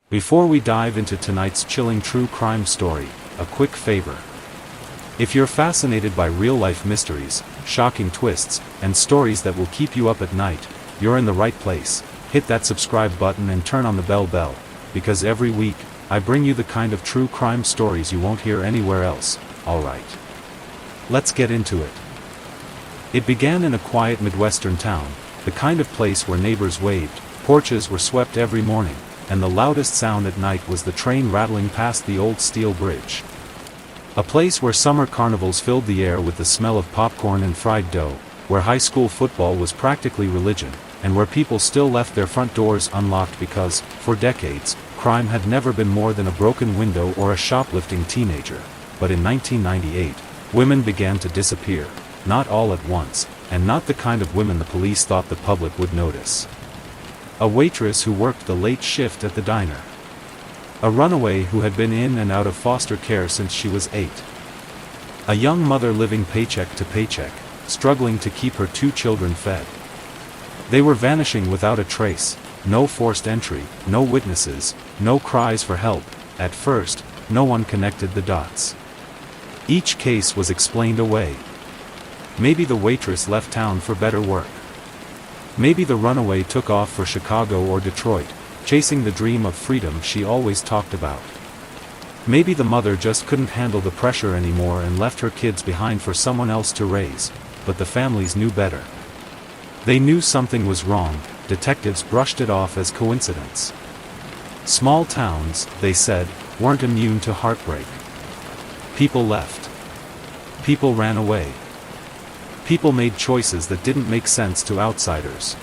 Before we dive into tonight's chilling true crime story, a quick favor. If you're fascinated by real-life mysteries, shocking twists, and stories that will keep you up at night, you're in the right place. Hit that subscribe button and turn on the bell, because every week, I bring you the kind of true crime stories you won't hear anywhere else. Alright. Let's get into it. It began in a quiet Midwestern town, the kind of place where neighbors waved, porches were swept every morning, and the loudest sound at night was the train rattling past the old steel bridge. A place where summer carnivals filled the air with the smell of popcorn and fried dough, where high school football was practically religion, and where people still left their front doors unlocked because, for decades, crime had never been more than a broken window or a shoplifting teenager. But in 1998, women began to disappear, not all at once, and not the kind of women the police thought the public would notice. A waitress who worked the late shift at the diner. A runaway who had been in and out of foster care since she was 8. A young mother living paycheck to paycheck, struggling to keep her 2 children fed. They were vanishing without a trace, no forced entry, no witnesses, no cries for help. At first, no one connected the dots. Each case was explained away. Maybe the waitress left town for better work. Maybe the runaway took off for Chicago or Detroit, chasing the dream of freedom she always talked about. Maybe the mother just couldn't handle the pressure anymore and left her kids behind for someone else to raise, but the families knew better. They knew something was wrong. Detectives brushed it off as coincidence. Small towns, they said, weren't immune to heartbreak. People left. People ran away. People made choices that didn't make sense to outsiders.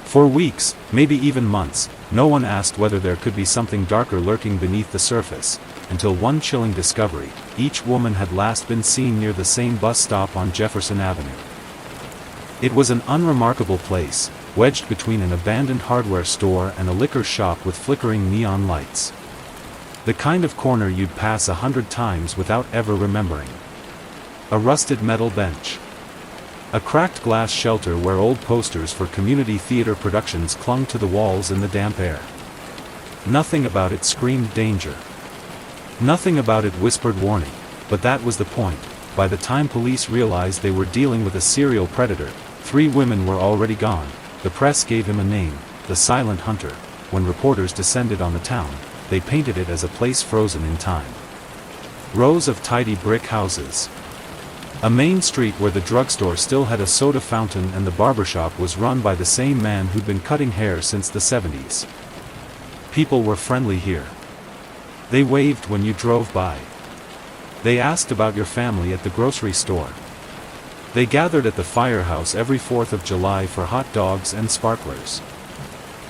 For weeks, maybe even months, no one asked whether there could be something darker lurking beneath the surface, until one chilling discovery: each woman had last been seen near the same bus stop on Jefferson Avenue. It was an unremarkable place, wedged between an abandoned hardware store and a liquor shop with flickering neon lights. The kind of corner you'd pass 100 times without ever remembering. A rusted metal bench. A cracked glass shelter where old posters for community theater productions clung to the walls in the damp air. Nothing about it screamed danger. Nothing about it whispered warning, but that was the point. By the time police realized they were dealing with a serial predator, 3 women were already gone. The press gave him a name, the Silent Hunter. When reporters descended on the town, they painted it as a place frozen in time. Rows of tidy brick houses. A main street where the drugstore still had a soda fountain and the barbershop was run by the same man who'd been cutting hair since the 70s. People were friendly here. They waved when you drove by. They asked about your family at the grocery store. They gathered at the firehouse every 4th of July for hot dogs and sparklers.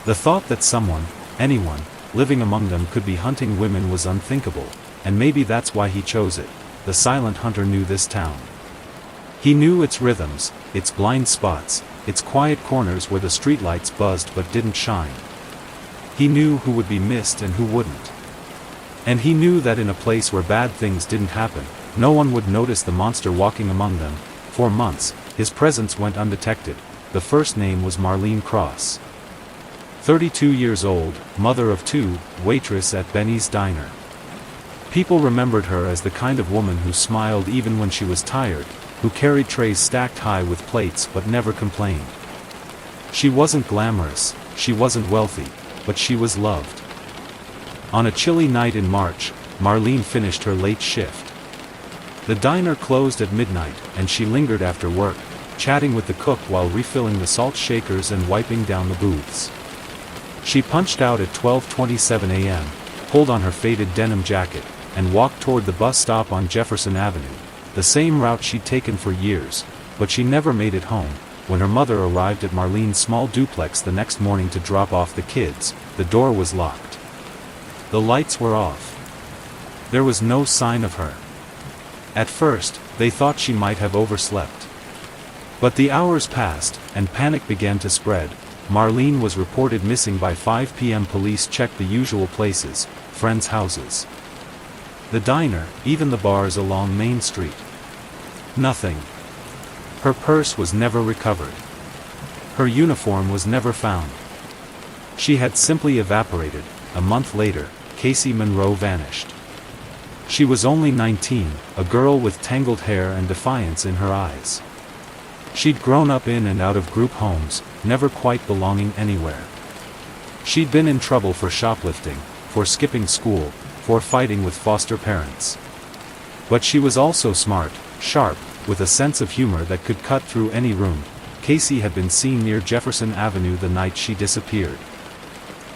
The thought that someone, anyone, living among them could be hunting women was unthinkable, and maybe that's why he chose it. The Silent Hunter knew this town. He knew its rhythms, its blind spots, its quiet corners where the streetlights buzzed but didn't shine. He knew who would be missed and who wouldn't. And he knew that in a place where bad things didn't happen, no one would notice the monster walking among them. For months, his presence went undetected. The first name was Marlene Cross. 32 years old, mother of 2, waitress at Benny's Diner. People remembered her as the kind of woman who smiled even when she was tired, who carried trays stacked high with plates but never complained. She wasn't glamorous, she wasn't wealthy, but she was loved. On a chilly night in March, Marlene finished her late shift. The diner closed at midnight, and she lingered after work, chatting with the cook while refilling the salt shakers and wiping down the booths. She punched out at 12:27 a.m., pulled on her faded denim jacket, and walked toward the bus stop on Jefferson Avenue, the same route she'd taken for years, but she never made it home. When her mother arrived at Marlene's small duplex the next morning to drop off the kids, the door was locked. The lights were off. There was no sign of her. At first, they thought she might have overslept. But the hours passed, and panic began to spread. Marlene was reported missing by 5 p.m. Police checked the usual places, friends' houses, the diner, even the bars along Main Street. Nothing. Her purse was never recovered. Her uniform was never found. She had simply evaporated, a month later, Casey Monroe vanished. She was only 19, a girl with tangled hair and defiance in her eyes. She'd grown up in and out of group homes, never quite belonging anywhere. She'd been in trouble for shoplifting, for skipping school, for fighting with foster parents. But she was also smart, sharp, with a sense of humor that could cut through any room. Casey had been seen near Jefferson Avenue the night she disappeared.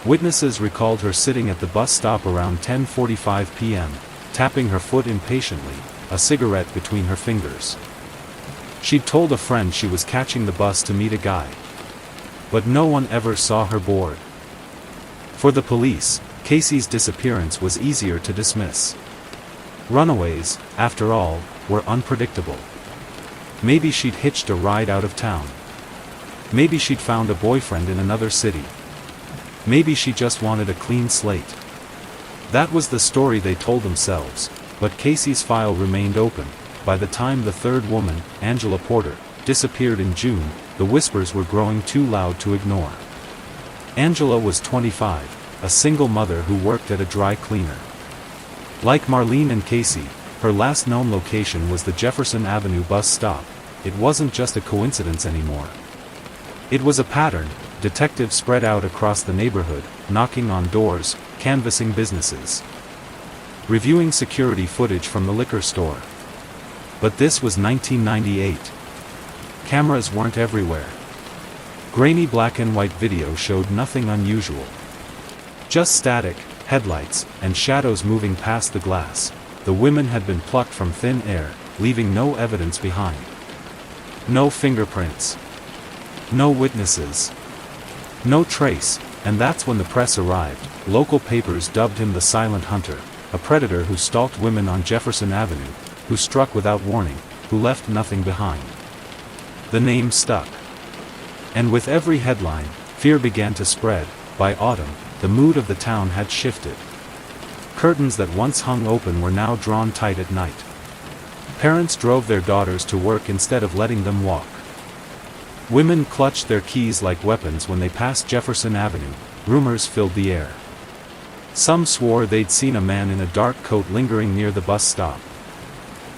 Witnesses recalled her sitting at the bus stop around 10:45 p.m., tapping her foot impatiently, a cigarette between her fingers. She'd told a friend she was catching the bus to meet a guy. But no one ever saw her board. For the police, Casey's disappearance was easier to dismiss. Runaways, after all, were unpredictable. Maybe she'd hitched a ride out of town. Maybe she'd found a boyfriend in another city. Maybe she just wanted a clean slate. That was the story they told themselves, but Casey's file remained open. By the time the third woman, Angela Porter, disappeared in June, the whispers were growing too loud to ignore. Angela was 25, a single mother who worked at a dry cleaner. Like Marlene and Casey, her last known location was the Jefferson Avenue bus stop. It wasn't just a coincidence anymore. It was a pattern. Detectives spread out across the neighborhood, knocking on doors, canvassing businesses, reviewing security footage from the liquor store. But this was 1998. Cameras weren't everywhere. Grainy black and white video showed nothing unusual. Just static, headlights, and shadows moving past the glass. The women had been plucked from thin air, leaving no evidence behind. No fingerprints. No witnesses. No trace, and that's when the press arrived. Local papers dubbed him the Silent Hunter, a predator who stalked women on Jefferson Avenue, who struck without warning, who left nothing behind. The name stuck. And with every headline, fear began to spread. By autumn, the mood of the town had shifted. Curtains that once hung open were now drawn tight at night. Parents drove their daughters to work instead of letting them walk. Women clutched their keys like weapons when they passed Jefferson Avenue. Rumors filled the air. Some swore they'd seen a man in a dark coat lingering near the bus stop.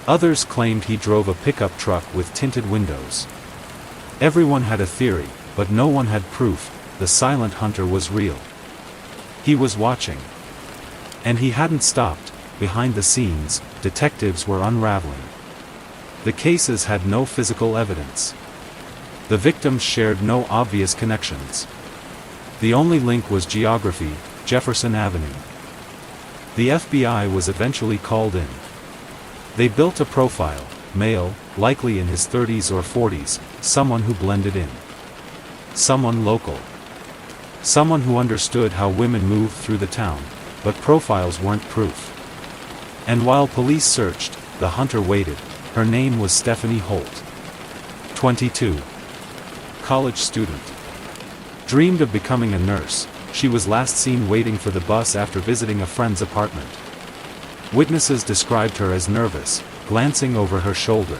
Others claimed he drove a pickup truck with tinted windows. Everyone had a theory, but no one had proof. The Silent Hunter was real. He was watching. And he hadn't stopped. Behind the scenes, detectives were unraveling. The cases had no physical evidence. The victims shared no obvious connections. The only link was geography, Jefferson Avenue. The FBI was eventually called in. They built a profile, male, likely in his 30s or 40s, someone who blended in. Someone local. Someone who understood how women moved through the town, but profiles weren't proof. And while police searched, the hunter waited. Her name was Stephanie Holt. 22. College student. Dreamed of becoming a nurse. She was last seen waiting for the bus after visiting a friend's apartment. Witnesses described her as nervous, glancing over her shoulder.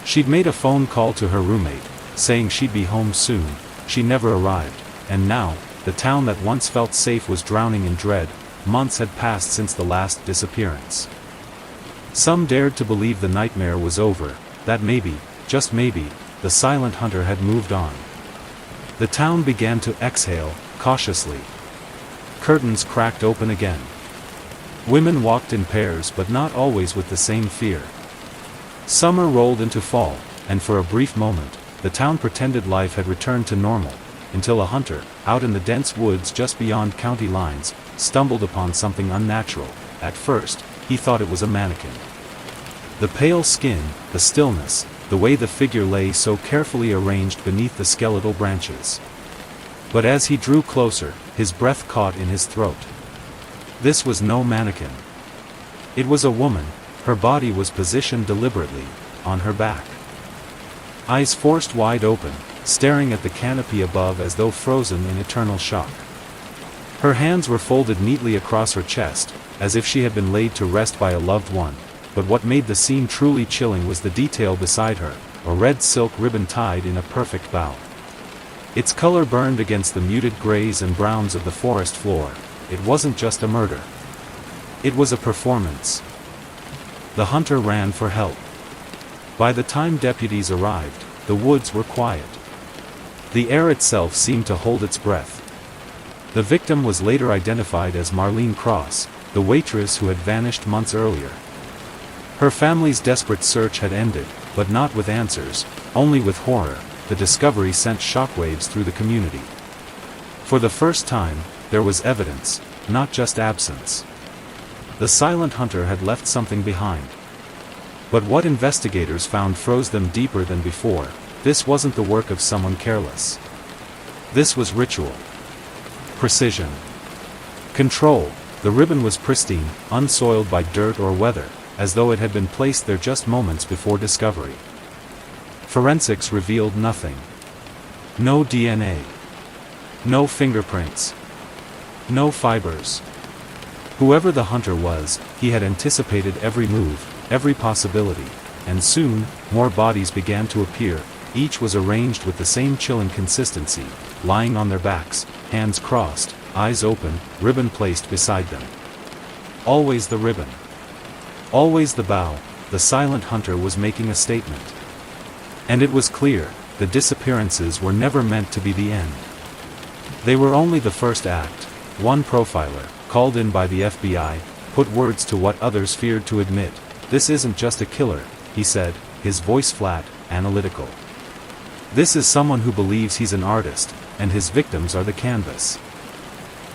She'd made a phone call to her roommate, saying she'd be home soon. She never arrived, and now, the town that once felt safe was drowning in dread. Months had passed since the last disappearance. Some dared to believe the nightmare was over, that maybe, just maybe, the Silent Hunter had moved on. The town began to exhale, cautiously. Curtains cracked open again. Women walked in pairs, but not always with the same fear. Summer rolled into fall, and for a brief moment, the town pretended life had returned to normal, until a hunter, out in the dense woods just beyond county lines, stumbled upon something unnatural. At first, he thought it was a mannequin. The pale skin, the stillness, the way the figure lay so carefully arranged beneath the skeletal branches. But as he drew closer, his breath caught in his throat. This was no mannequin. It was a woman. Her body was positioned deliberately, on her back. Eyes forced wide open, staring at the canopy above as though frozen in eternal shock. Her hands were folded neatly across her chest, as if she had been laid to rest by a loved one. But what made the scene truly chilling was the detail beside her, a red silk ribbon tied in a perfect bow. Its color burned against the muted grays and browns of the forest floor. it wasn't just a murder. It was a performance. The hunter ran for help. By the time deputies arrived, the woods were quiet. The air itself seemed to hold its breath. The victim was later identified as Marlene Cross, the waitress who had vanished months earlier. Her family's desperate search had ended, but not with answers, only with horror. The discovery sent shockwaves through the community. For the first time, there was evidence, not just absence. The silent hunter had left something behind. But what investigators found froze them deeper than before. This wasn't the work of someone careless. This was ritual. Precision. Control. The ribbon was pristine, unsoiled by dirt or weather, as though it had been placed there just moments before discovery. Forensics revealed nothing. No DNA. No fingerprints. No fibers. Whoever the hunter was, he had anticipated every move, every possibility, and soon, more bodies began to appear. Each was arranged with the same chilling consistency, lying on their backs, hands crossed, eyes open, ribbon placed beside them. Always the ribbon. Always the bow. The silent hunter was making a statement. And it was clear, the disappearances were never meant to be the end. They were only the first act. One profiler, called in by the FBI, put words to what others feared to admit. "This isn't just a killer," he said, his voice flat, analytical. "This is someone who believes he's an artist, and his victims are the canvas."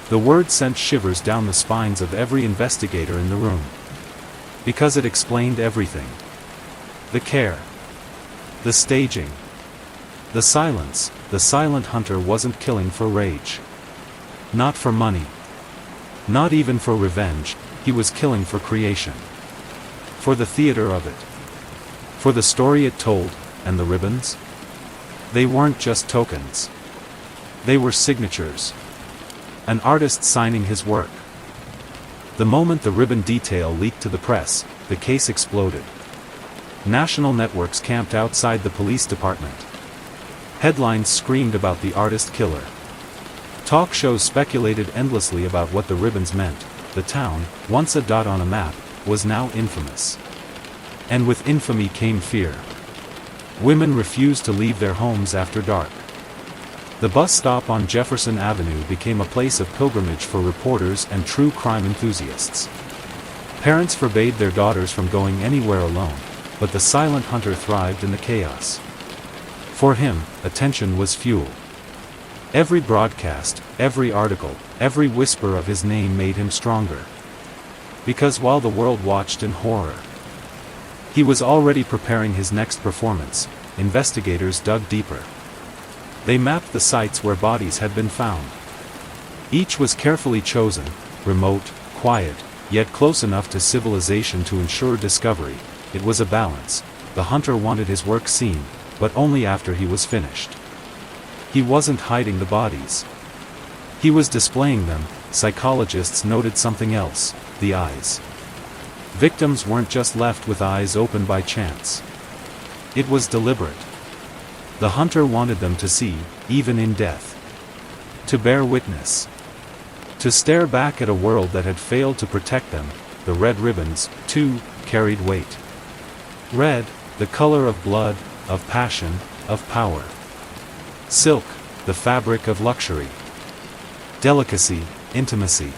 The word sent shivers down the spines of every investigator in the room. Because it explained everything. The care. The staging. The silence. The silent hunter wasn't killing for rage. Not for money. Not even for revenge. He was killing for creation. For the theater of it. For the story it told. And the ribbons? They weren't just tokens. They were signatures. An artist signing his work. The moment the ribbon detail leaked to the press, the case exploded. National networks camped outside the police department. Headlines screamed about the artist killer. Talk shows speculated endlessly about what the ribbons meant. The town, once a dot on a map, was now infamous. And with infamy came fear. Women refused to leave their homes after dark. The bus stop on Jefferson Avenue became a place of pilgrimage for reporters and true crime enthusiasts. Parents forbade their daughters from going anywhere alone, but the silent hunter thrived in the chaos. For him, attention was fuel. Every broadcast, every article, every whisper of his name made him stronger. Because while the world watched in horror, he was already preparing his next performance. Investigators dug deeper. They mapped the sites where bodies had been found. Each was carefully chosen, remote, quiet, yet close enough to civilization to ensure discovery. It was a balance. The hunter wanted his work seen, but only after he was finished. He wasn't hiding the bodies. He was displaying them. Psychologists noted something else: the eyes. Victims weren't just left with eyes open by chance. It was deliberate. The hunter wanted them to see, even in death. To bear witness. To stare back at a world that had failed to protect them. The red ribbons, too, carried weight. Red, the color of blood, of passion, of power. Silk, the fabric of luxury. Delicacy, intimacy.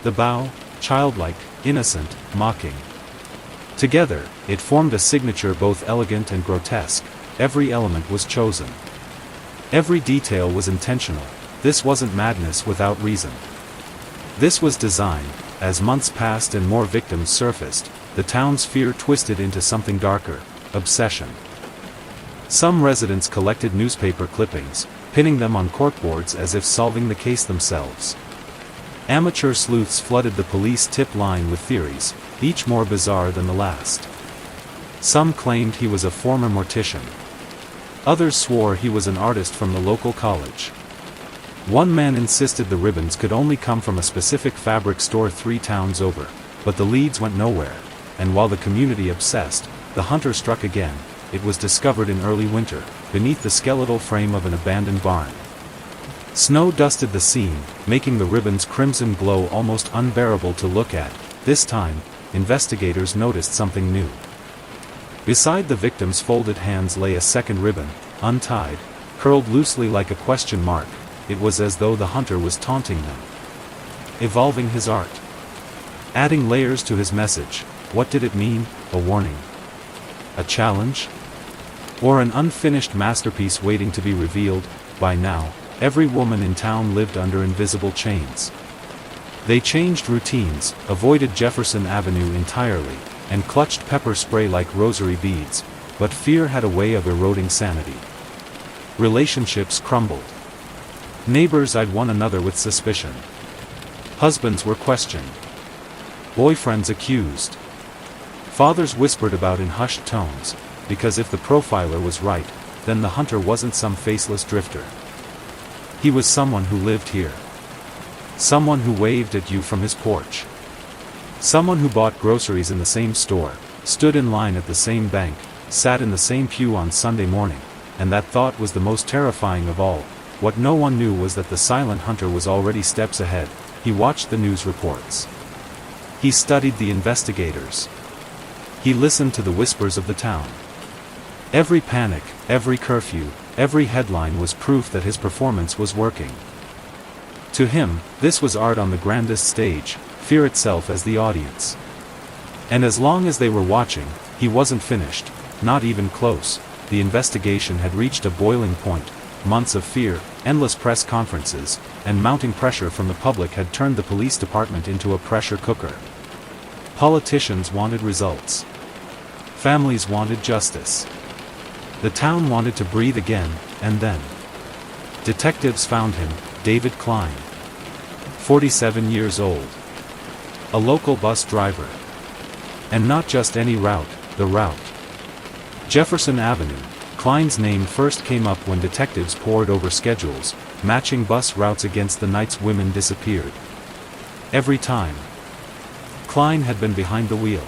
The bow, childlike, innocent, mocking. Together, it formed a signature both elegant and grotesque. Every element was chosen. Every detail was intentional. This wasn't madness without reason. This was design. As months passed and more victims surfaced, the town's fear twisted into something darker: obsession. Some residents collected newspaper clippings, pinning them on corkboards as if solving the case themselves. Amateur sleuths flooded the police tip line with theories, each more bizarre than the last. Some claimed he was a former mortician. Others swore he was an artist from the local college. One man insisted the ribbons could only come from a specific fabric store 3 towns over, but the leads went nowhere, and while the community obsessed, the hunter struck again. It was discovered in early winter, beneath the skeletal frame of an abandoned barn. Snow dusted the scene, making the ribbon's crimson glow almost unbearable to look at. This time, investigators noticed something new. Beside the victim's folded hands lay a second ribbon, untied, curled loosely like a question mark. It was as though the hunter was taunting them. Evolving his art. Adding layers to his message. What did it mean? A warning? A challenge? Or an unfinished masterpiece waiting to be revealed? By now, every woman in town lived under invisible chains. They changed routines, avoided Jefferson Avenue entirely, and clutched pepper spray like rosary beads, but fear had a way of eroding sanity. Relationships crumbled. Neighbors eyed one another with suspicion. Husbands were questioned. Boyfriends accused. Fathers whispered about in hushed tones, because if the profiler was right, then the hunter wasn't some faceless drifter. He was someone who lived here. Someone who waved at you from his porch. Someone who bought groceries in the same store, stood in line at the same bank, sat in the same pew on Sunday morning, and that thought was the most terrifying of all. What no one knew was that the silent hunter was already steps ahead. He watched the news reports. He studied the investigators. He listened to the whispers of the town. Every panic, every curfew, every headline was proof that his performance was working. To him, this was art on the grandest stage, fear itself as the audience. And as long as they were watching, he wasn't finished, not even close. The investigation had reached a boiling point. Months of fear, endless press conferences, and mounting pressure from the public had turned the police department into a pressure cooker. Politicians wanted results. Families wanted justice. The town wanted to breathe again, and then. Detectives found him, David Klein. 47 years old. A local bus driver. And not just any route, the route. Jefferson Avenue. Klein's name first came up when detectives pored over schedules, matching bus routes against the nights women disappeared. Every time. Klein had been behind the wheel.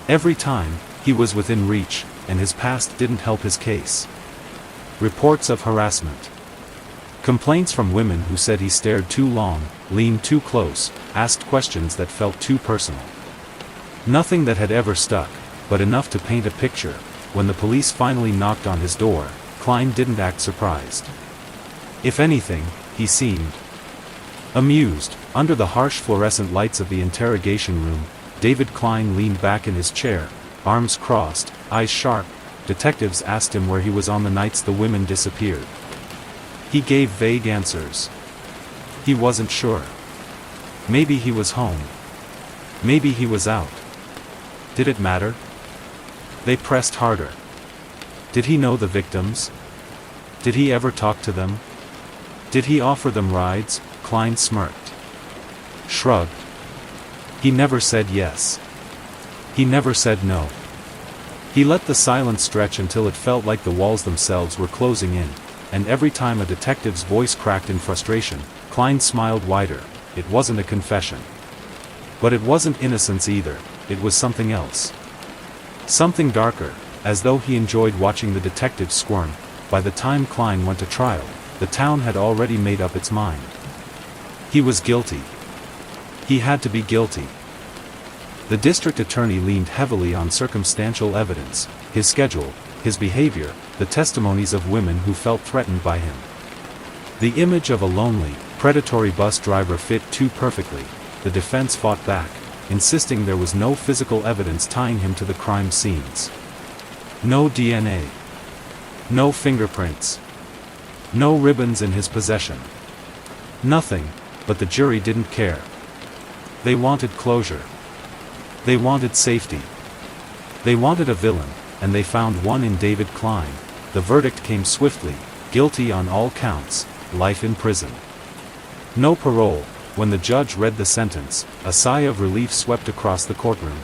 Every time, he was within reach, and his past didn't help his case. Reports of harassment. Complaints from women who said he stared too long, leaned too close, asked questions that felt too personal. Nothing that had ever stuck, but enough to paint a picture. When the police finally knocked on his door, Klein didn't act surprised. If anything, he seemed amused. Under the harsh fluorescent lights of the interrogation room, David Klein leaned back in his chair, arms crossed, eyes sharp. Detectives asked him where he was on the nights the women disappeared. He gave vague answers. He wasn't sure. Maybe he was home. Maybe he was out. Did it matter? They pressed harder. Did he know the victims? Did he ever talk to them? Did he offer them rides? Klein smirked. Shrugged. He never said yes. He never said no. He let the silence stretch until it felt like the walls themselves were closing in, and every time a detective's voice cracked in frustration, Klein smiled wider. It wasn't a confession. But it wasn't innocence either, it was something else. Something darker, as though he enjoyed watching the detectives squirm. By the time Klein went to trial, the town had already made up its mind. He was guilty. He had to be guilty. The district attorney leaned heavily on circumstantial evidence, his schedule, his behavior, the testimonies of women who felt threatened by him. The image of a lonely, predatory bus driver fit too perfectly. The defense fought back, insisting there was no physical evidence tying him to the crime scenes. No DNA. No fingerprints. No ribbons in his possession. Nothing, but the jury didn't care. They wanted closure. They wanted safety. They wanted a villain, and they found one in David Klein. The verdict came swiftly, guilty on all counts, life in prison. No parole. When the judge read the sentence, a sigh of relief swept across the courtroom.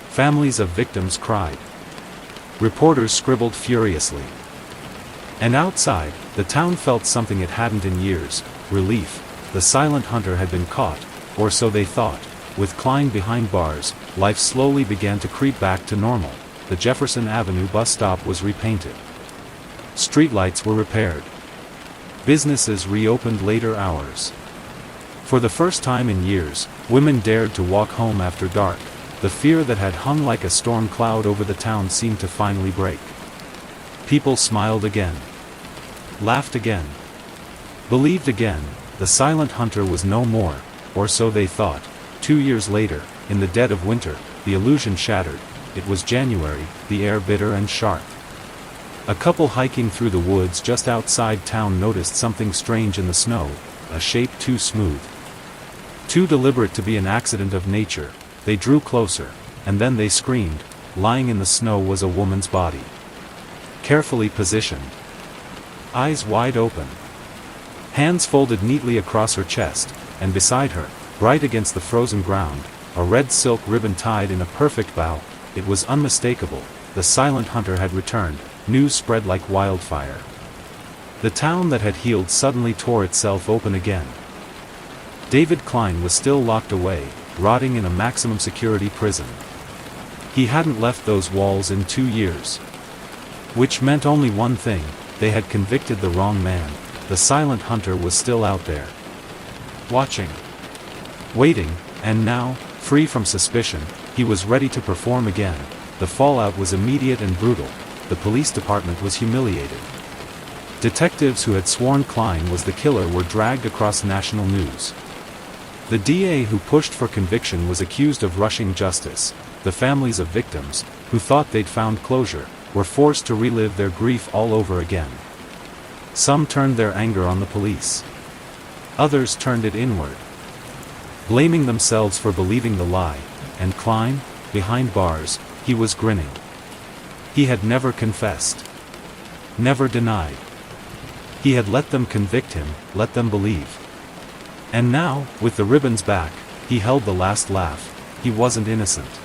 Families of victims cried. Reporters scribbled furiously. And outside, the town felt something it hadn't in years, relief. The silent hunter had been caught, or so they thought. With Klein behind bars, life slowly began to creep back to normal. The Jefferson Avenue bus stop was repainted. Streetlights were repaired. Businesses reopened later hours. For the first time in years, women dared to walk home after dark. The fear that had hung like a storm cloud over the town seemed to finally break. People smiled again. Laughed again. Believed again. The silent hunter was no more, or so they thought. 2 years later, in the dead of winter, the illusion shattered. It was January, the air bitter and sharp. A couple hiking through the woods just outside town noticed something strange in the snow, a shape too smooth, too deliberate to be an accident of nature. They drew closer, and then they screamed. Lying in the snow was a woman's body. Carefully positioned. Eyes wide open. Hands folded neatly across her chest, and beside her, bright against the frozen ground, a red silk ribbon tied in a perfect bow. It was unmistakable. The silent hunter had returned. News spread like wildfire. The town that had healed suddenly tore itself open again. David Klein was still locked away, rotting in a maximum security prison. He hadn't left those walls in 2 years. Which meant only one thing: they had convicted the wrong man. The silent hunter was still out there. Watching. Waiting, and now, free from suspicion, he was ready to perform again. The fallout was immediate and brutal. The police department was humiliated. Detectives who had sworn Klein was the killer were dragged across national news. The DA who pushed for conviction was accused of rushing justice. The families of victims, who thought they'd found closure, were forced to relive their grief all over again. Some turned their anger on the police. Others turned it inward, blaming themselves for believing the lie. And Klein, behind bars, he was grinning. He had never confessed. Never denied. He had let them convict him, let them believe. And now, with the ribbons back, he held the last laugh. He wasn't innocent.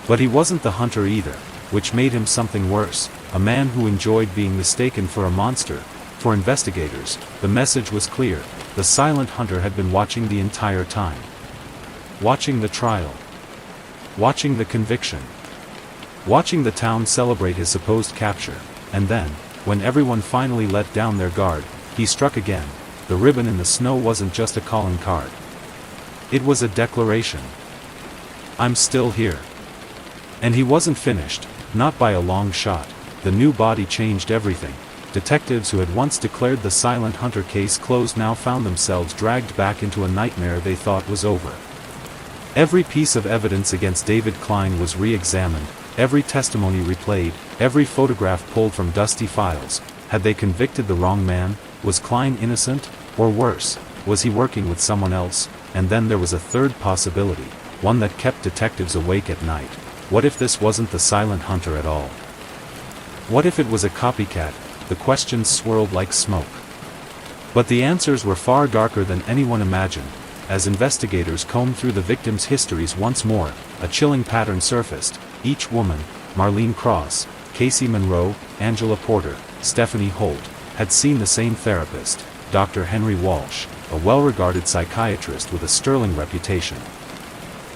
But he wasn't the hunter either, which made him something worse, a man who enjoyed being mistaken for a monster. For investigators, the message was clear: the silent hunter had been watching the entire time. Watching the trial. Watching the conviction. Watching the town celebrate his supposed capture. And then, when everyone finally let down their guard, he struck again. The ribbon in the snow wasn't just a calling card. It was a declaration. I'm still here. And he wasn't finished, not by a long shot. The new body changed everything. Detectives who had once declared the silent hunter case closed now found themselves dragged back into a nightmare they thought was over. Every piece of evidence against David Klein was re-examined, every testimony replayed, every photograph pulled from dusty files. Had they convicted the wrong man? Was Klein innocent? Or worse, was he working with someone else? And then there was a third possibility, one that kept detectives awake at night. What if this wasn't the silent hunter at all? What if it was a copycat? The questions swirled like smoke. But the answers were far darker than anyone imagined. As investigators combed through the victims' histories once more, a chilling pattern surfaced. Each woman, Marlene Cross, Casey Monroe, Angela Porter, Stephanie Holt, had seen the same therapist, Dr. Henry Walsh, a well-regarded psychiatrist with a sterling reputation.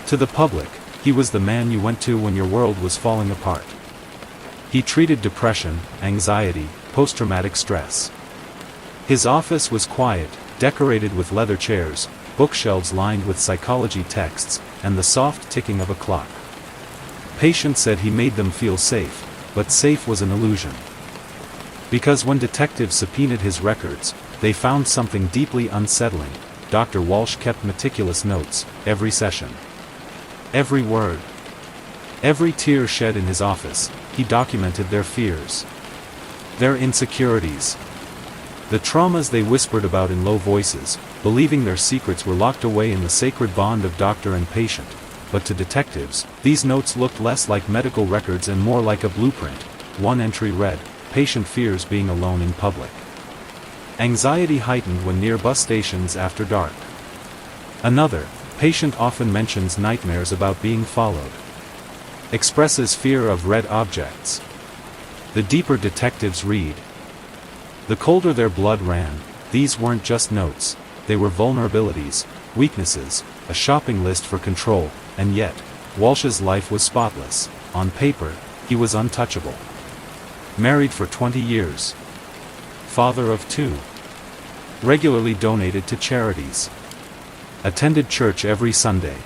To the public, he was the man you went to when your world was falling apart. He treated depression, anxiety, post-traumatic stress. His office was quiet, decorated with leather chairs, bookshelves lined with psychology texts, and the soft ticking of a clock. Patients said he made them feel safe, but safe was an illusion. Because when detectives subpoenaed his records, they found something deeply unsettling. Dr. Walsh kept meticulous notes, every session. Every word. Every tear shed in his office, he documented their fears. Their insecurities. The traumas they whispered about in low voices, believing their secrets were locked away in the sacred bond of doctor and patient. But to detectives, these notes looked less like medical records and more like a blueprint. One entry read, "Patient fears being alone in public. Anxiety heightened when near bus stations after dark." Another, "Patient often mentions nightmares about being followed. Expresses fear of red objects." The deeper detectives read, the colder their blood ran. These weren't just notes, they were vulnerabilities, weaknesses, a shopping list for control. And yet, Walsh's life was spotless. On paper, he was untouchable. Married for 20 years. Father of 2. regularly donated to charities, attended church every Sunday.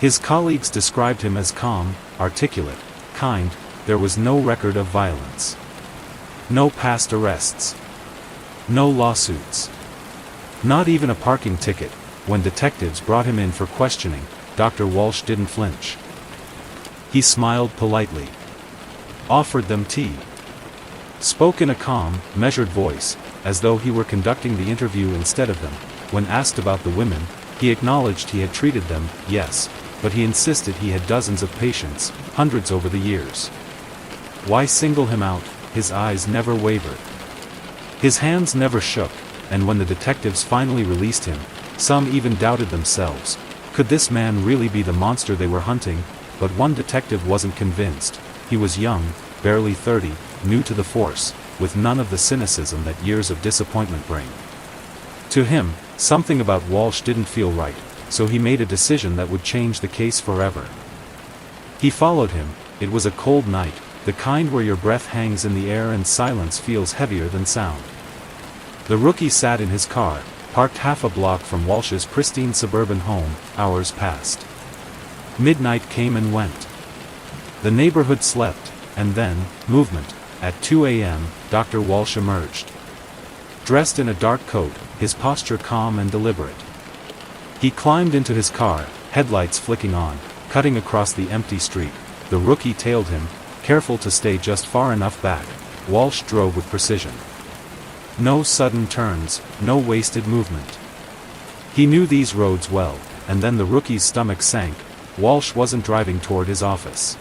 His colleagues described him as calm, articulate, kind. There was no record of violence. No past arrests. No lawsuits. Not even a parking ticket. When detectives brought him in for questioning, Dr. Walsh didn't flinch. He smiled politely. Offered them tea. Spoke in a calm, measured voice, as though he were conducting the interview instead of them. When asked about the women, he acknowledged he had treated them, yes, but he insisted he had dozens of patients, hundreds over the years. Why single him out? His eyes never wavered. His hands never shook, and when the detectives finally released him, some even doubted themselves. Could this man really be the monster they were hunting? But one detective wasn't convinced. He was young, barely 30, new to the force, with none of the cynicism that years of disappointment bring. To him, something about Walsh didn't feel right, so he made a decision that would change the case forever. He followed him. It was a cold night, the kind where your breath hangs in the air and silence feels heavier than sound. The rookie sat in his car, parked half a block from Walsh's pristine suburban home. Hours passed. Midnight came and went. The neighborhood slept, and then, movement. At 2 a.m., Dr. Walsh emerged. Dressed in a dark coat, his posture calm and deliberate. He climbed into his car, headlights flicking on, cutting across the empty street. The rookie tailed him, careful to stay just far enough back. Walsh drove with precision. No sudden turns, no wasted movement. He knew these roads well, and then the rookie's stomach sank. Walsh wasn't driving toward his office.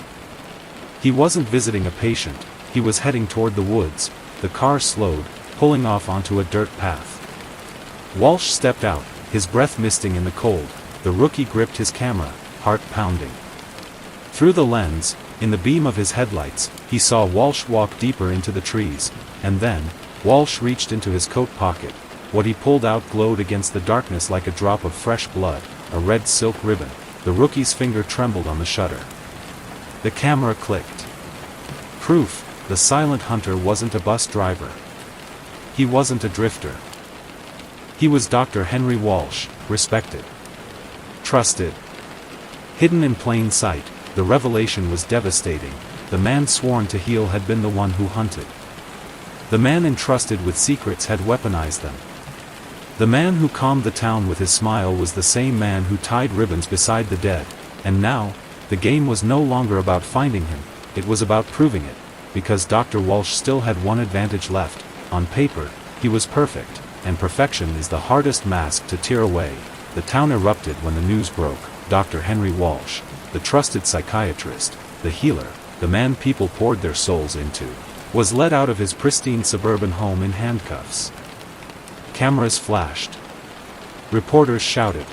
He wasn't visiting a patient, he was heading toward the woods. The car slowed, pulling off onto a dirt path. Walsh stepped out, his breath misting in the cold. The rookie gripped his camera, heart pounding. Through the lens, in the beam of his headlights, he saw Walsh walk deeper into the trees, and then, Walsh reached into his coat pocket. What he pulled out glowed against the darkness like a drop of fresh blood, a red silk ribbon. The rookie's finger trembled on the shutter. The camera clicked. Proof, the silent hunter wasn't a bus driver. He wasn't a drifter. He was Dr. Henry Walsh, respected. Trusted. Hidden in plain sight, the revelation was devastating. The man sworn to heal had been the one who hunted. The man entrusted with secrets had weaponized them. The man who calmed the town with his smile was the same man who tied ribbons beside the dead, and now, the game was no longer about finding him, it was about proving it, because Dr. Walsh still had one advantage left. On paper, he was perfect, and perfection is the hardest mask to tear away. The town erupted when the news broke. Dr. Henry Walsh, the trusted psychiatrist, the healer, the man people poured their souls into, was led out of his pristine suburban home in handcuffs. Cameras flashed. Reporters shouted.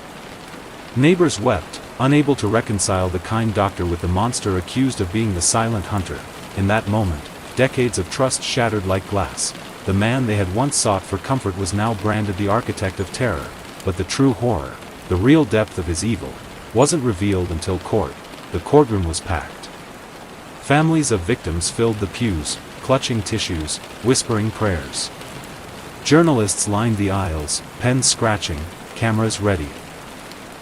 Neighbors wept, unable to reconcile the kind doctor with the monster accused of being the silent hunter. In that moment, decades of trust shattered like glass. The man they had once sought for comfort was now branded the architect of terror, but the true horror, the real depth of his evil, wasn't revealed until court. The courtroom was packed. Families of victims filled the pews, clutching tissues, whispering prayers. Journalists lined the aisles, pens scratching, cameras ready.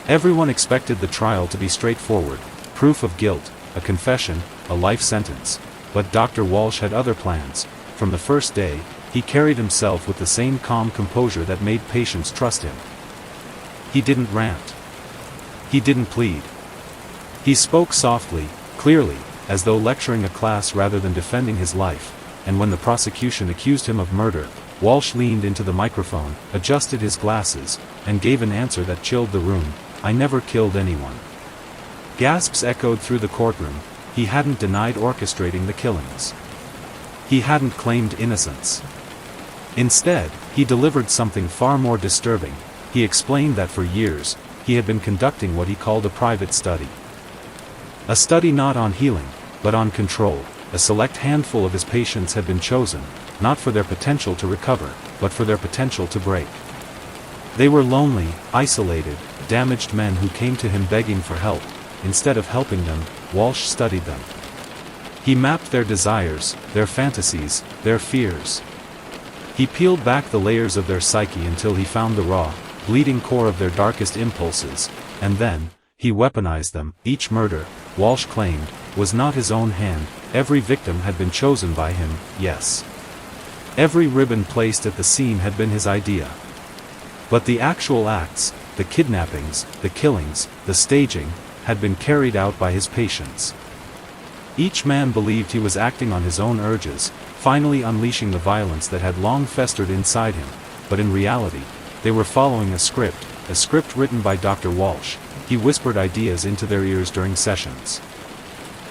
Everyone expected the trial to be straightforward, proof of guilt, a confession, a life sentence. But Dr. Walsh had other plans. From the first day, he carried himself with the same calm composure that made patients trust him. He didn't rant. He didn't plead. He spoke softly, clearly, as though lecturing a class rather than defending his life. And when the prosecution accused him of murder, Walsh leaned into the microphone, adjusted his glasses, and gave an answer that chilled the room. I never killed anyone. Gasps echoed through the courtroom. He hadn't denied orchestrating the killings. He hadn't claimed innocence. Instead, he delivered something far more disturbing. He explained that for years, he had been conducting what he called a private study. A study not on healing, but on control. A select handful of his patients had been chosen, not for their potential to recover, but for their potential to break. They were lonely, isolated, damaged men who came to him begging for help. Instead of helping them, Walsh studied them. He mapped their desires, their fantasies, their fears. He peeled back the layers of their psyche until he found the raw, bleeding core of their darkest impulses, and then, he weaponized them. Each murder, Walsh claimed, was not his own hand. Every victim had been chosen by him, yes. Every ribbon placed at the scene had been his idea. But the actual acts, the kidnappings, the killings, the staging, had been carried out by his patients. Each man believed he was acting on his own urges, finally unleashing the violence that had long festered inside him, but in reality, they were following a script written by Dr. Walsh. He whispered ideas into their ears during sessions.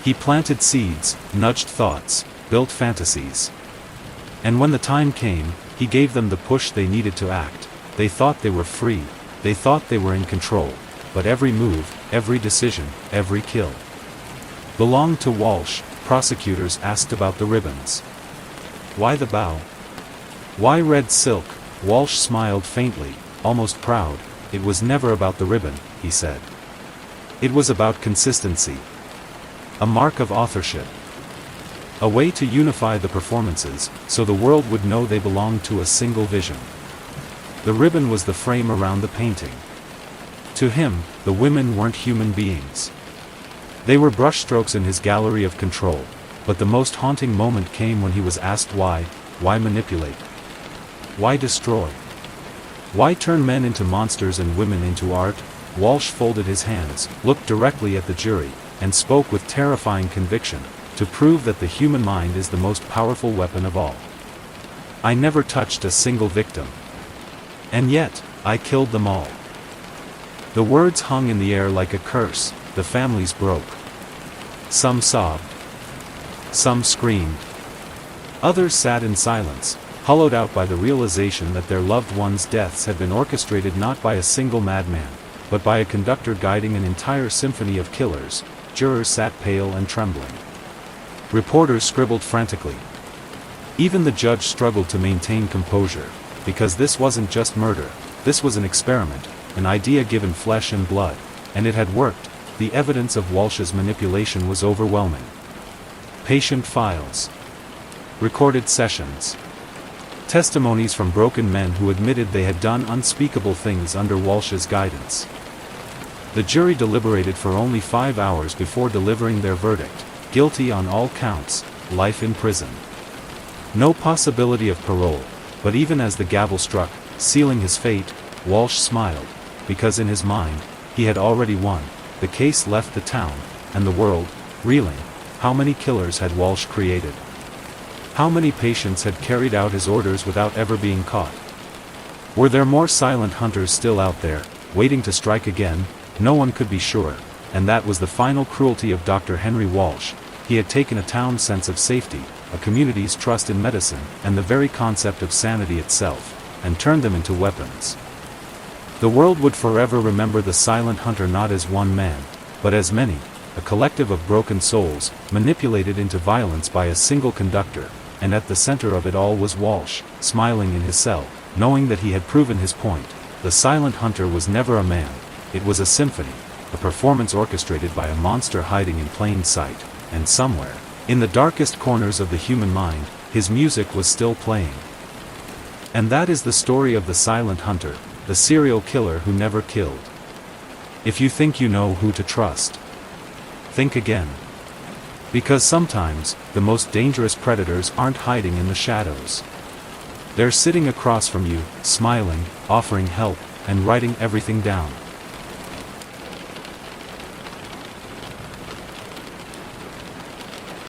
He planted seeds, nudged thoughts, built fantasies. And when the time came, he gave them the push they needed to act. They thought they were free, they thought they were in control, but every move, every decision, every kill belonged to Walsh. Prosecutors asked about the ribbons. Why the bow? Why red silk? Walsh smiled faintly, almost proud. It was never about the ribbon, he said. It was about consistency. A mark of authorship. A way to unify the performances, so the world would know they belonged to a single vision. The ribbon was the frame around the painting. To him, the women weren't human beings. They were brushstrokes in his gallery of control, but the most haunting moment came when he was asked why manipulate? Why destroy? Why turn men into monsters and women into art? Walsh folded his hands, looked directly at the jury, and spoke with terrifying conviction, to prove that the human mind is the most powerful weapon of all. I never touched a single victim. And yet, I killed them all. The words hung in the air like a curse. The families broke. Some sobbed. Some screamed. Others sat in silence, hollowed out by the realization that their loved ones' deaths had been orchestrated not by a single madman, but by a conductor guiding an entire symphony of killers. Jurors sat pale and trembling. Reporters scribbled frantically. Even the judge struggled to maintain composure, because this wasn't just murder, this was an experiment, an idea given flesh and blood, and it had worked. The evidence of Walsh's manipulation was overwhelming. Patient files. Recorded sessions. Testimonies from broken men who admitted they had done unspeakable things under Walsh's guidance. The jury deliberated for only 5 hours before delivering their verdict: guilty on all counts, life in prison. No possibility of parole, but even as the gavel struck, sealing his fate, Walsh smiled, because in his mind, he had already won. The case left the town, and the world, reeling. How many killers had Walsh created? How many patients had carried out his orders without ever being caught? Were there more silent hunters still out there, waiting to strike again? No one could be sure, and that was the final cruelty of Dr. Henry Walsh. He had taken a town's sense of safety, a community's trust in medicine, and the very concept of sanity itself, and turned them into weapons. The world would forever remember the silent hunter not as one man, but as many, a collective of broken souls, manipulated into violence by a single conductor, and at the center of it all was Walsh, smiling in his cell, knowing that he had proven his point. The silent hunter was never a man, it was a symphony, a performance orchestrated by a monster hiding in plain sight, and somewhere, in the darkest corners of the human mind, his music was still playing. And that is the story of the silent hunter, the serial killer who never killed. If you think you know who to trust, think again. Because sometimes, the most dangerous predators aren't hiding in the shadows. They're sitting across from you, smiling, offering help, and writing everything down.